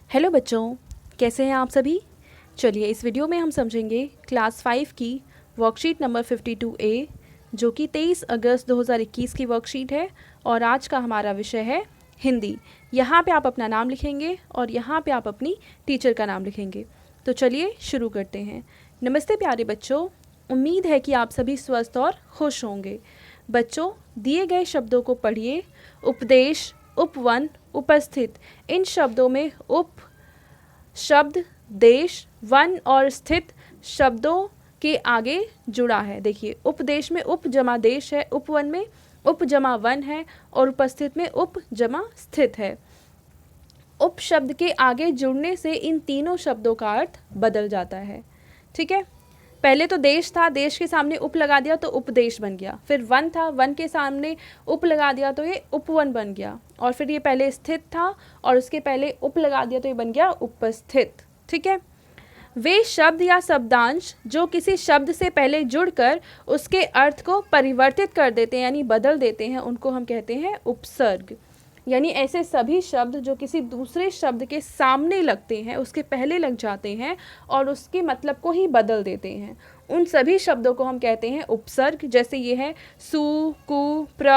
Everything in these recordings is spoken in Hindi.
हेलो बच्चों, कैसे हैं आप सभी। चलिए इस वीडियो में हम समझेंगे क्लास 5 की वर्कशीट नंबर 52A, जो कि 23 अगस्त 2021 की वर्कशीट है और आज का हमारा विषय है हिंदी। यहाँ पे आप अपना नाम लिखेंगे और यहाँ पे आप अपनी टीचर का नाम लिखेंगे। तो चलिए शुरू करते हैं। नमस्ते प्यारे बच्चों, उम्मीद है कि आप सभी स्वस्थ और खुश होंगे। बच्चों, दिए गए शब्दों को पढ़िए। उपदेश, उपवन, उपस्थित, इन शब्दों में उप शब्द देश, वन और स्थित शब्दों के आगे जुड़ा है। देखिए, उपदेश में उप जमा देश है, उपवन में उप जमा वन है और उपस्थित में उप जमा स्थित है। उप शब्द के आगे जुड़ने से इन तीनों शब्दों का अर्थ बदल जाता है। ठीक है, पहले तो देश था, देश के सामने उप लगा दिया तो उपदेश बन गया। फिर वन था, वन के सामने उप लगा दिया तो ये उपवन बन गया। और फिर ये पहले स्थित था और उसके पहले उप लगा दिया तो ये बन गया उपस्थित। ठीक है, वे शब्द या शब्दांश जो किसी शब्द से पहले जुड़कर उसके अर्थ को परिवर्तित कर देते हैं यानी बदल देते हैं, उनको हम कहते हैं उपसर्ग। यानी ऐसे सभी शब्द जो किसी दूसरे शब्द के सामने लगते हैं, उसके पहले लग जाते हैं और उसके मतलब को ही बदल देते हैं, उन सभी शब्दों को हम कहते हैं उपसर्ग। जैसे ये है सु, कु, प्र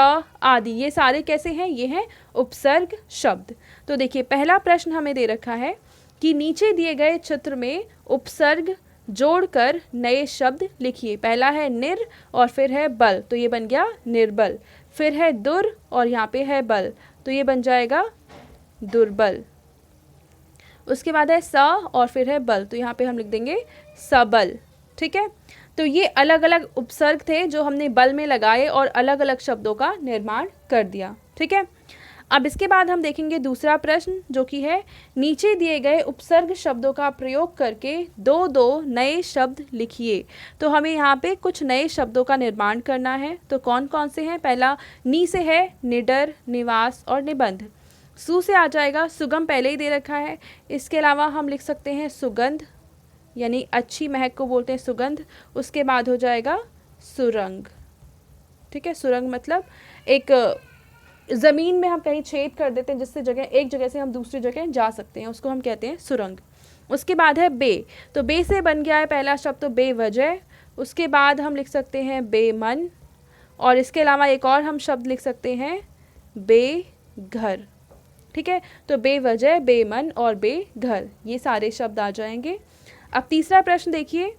आदि, ये सारे कैसे हैं, ये हैं उपसर्ग शब्द। तो देखिए, पहला प्रश्न हमें दे रखा है कि नीचे दिए गए चित्र में उपसर्ग जोड़कर नए शब्द लिखिए। पहला है निर और फिर है बल, तो ये बन गया निर्बल। फिर है दुर और यहाँ पे है बल, तो ये बन जाएगा दुर्बल। उसके बाद है स और फिर है बल, तो यहाँ पे हम लिख देंगे सबल। ठीक है, तो ये अलग अलग उपसर्ग थे जो हमने बल में लगाए और अलग अलग शब्दों का निर्माण कर दिया। ठीक है, अब इसके बाद हम देखेंगे दूसरा प्रश्न, जो कि है नीचे दिए गए उपसर्ग शब्दों का प्रयोग करके दो दो नए शब्द लिखिए। तो हमें यहाँ पे कुछ नए शब्दों का निर्माण करना है। तो कौन कौन से हैं, पहला नी से है निडर, निवास और निबंध। सु से आ जाएगा सुगम, पहले ही दे रखा है। इसके अलावा हम लिख सकते हैं सुगंध, यानी अच्छी महक को बोलते हैं सुगंध। उसके बाद हो जाएगा सुरंग। ठीक है, सुरंग मतलब एक ज़मीन में हम कहीं छेद कर देते हैं जिससे एक जगह से हम दूसरी जगह जा सकते हैं, उसको हम कहते हैं सुरंग। उसके बाद है बे, तो बे से बन गया है पहला शब्द तो बेवजह। उसके बाद हम लिख सकते हैं बेमन और इसके अलावा एक और हम शब्द लिख सकते हैं बेघर। ठीक है, तो बेवजह, बेमन और बेघर, ये सारे शब्द आ जाएंगे। अब तीसरा प्रश्न देखिए,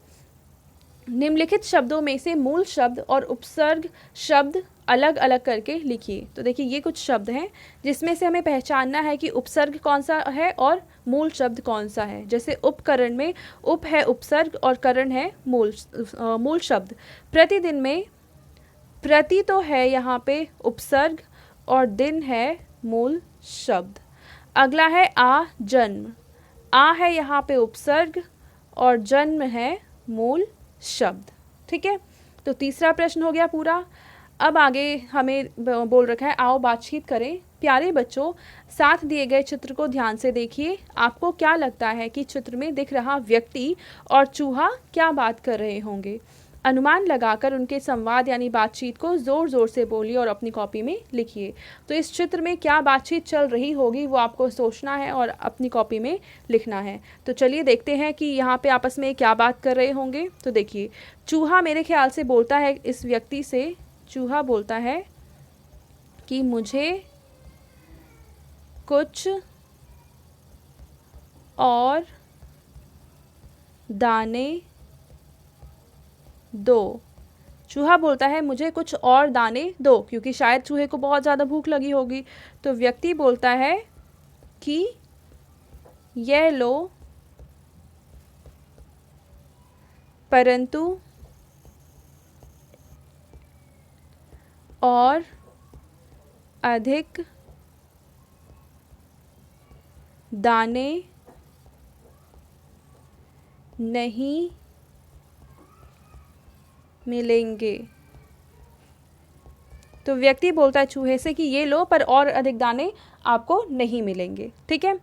निम्नलिखित शब्दों में से मूल शब्द और उपसर्ग शब्द अलग अलग करके लिखिए। तो देखिए, ये कुछ शब्द हैं जिसमें से हमें पहचानना है कि उपसर्ग कौन सा है और मूल शब्द कौन सा है। जैसे उपकरण में उप है उपसर्ग और करण है मूल शब्द। प्रतिदिन में प्रति तो है यहाँ पे उपसर्ग और दिन है मूल शब्द। अगला है आ जन्म, आ है यहाँ पे उपसर्ग और जन्म है मूल शब्द। ठीक है, तो तीसरा प्रश्न हो गया पूरा। अब आगे हमें बोल रखा है आओ बातचीत करें। प्यारे बच्चों, साथ दिए गए चित्र को ध्यान से देखिए। आपको क्या लगता है कि चित्र में दिख रहा व्यक्ति और चूहा क्या बात कर रहे होंगे। अनुमान लगाकर उनके संवाद यानी बातचीत को ज़ोर ज़ोर से बोलिए और अपनी कॉपी में लिखिए। तो इस चित्र में क्या बातचीत चल रही होगी वो आपको सोचना है और अपनी कॉपी में लिखना है। तो चलिए देखते हैं कि यहाँ पे आपस में क्या बात कर रहे होंगे। तो देखिए, चूहा मेरे ख्याल से बोलता है इस व्यक्ति से, चूहा बोलता है कि मुझे कुछ और दाने दो। चूहा बोलता है मुझे कुछ और दाने दो, क्योंकि शायद चूहे को बहुत ज़्यादा भूख लगी होगी। तो व्यक्ति बोलता है कि यह लो, परंतु और अधिक दाने नहीं मिलेंगे। तो व्यक्ति बोलता है चूहे से कि ये लो, पर और अधिक दाने आपको नहीं मिलेंगे। ठीक है,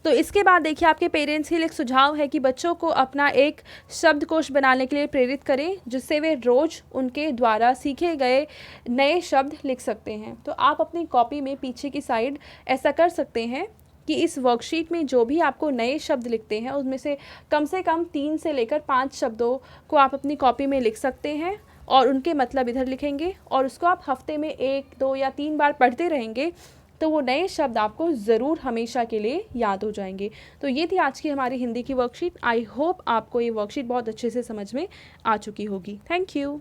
तो इसके बाद देखिए, आपके पेरेंट्स के लिए एक सुझाव है कि बच्चों को अपना एक शब्दकोश बनाने के लिए प्रेरित करें, जिससे वे रोज़ उनके द्वारा सीखे गए नए शब्द लिख सकते हैं। तो आप अपनी कॉपी में पीछे की साइड ऐसा कर सकते हैं कि इस वर्कशीट में जो भी आपको नए शब्द लिखते हैं उसमें से कम 3 से लेकर 5 शब्दों को आप अपनी कॉपी में लिख सकते हैं और उनके मतलब इधर लिखेंगे और उसको आप हफ्ते में 1, 2 या 3 बार पढ़ते रहेंगे तो वो नए शब्द आपको ज़रूर हमेशा के लिए याद हो जाएंगे। तो ये थी आज की हमारी हिंदी की वर्कशीट। आई होप आपको ये वर्कशीट बहुत अच्छे से समझ में आ चुकी होगी। Thank you.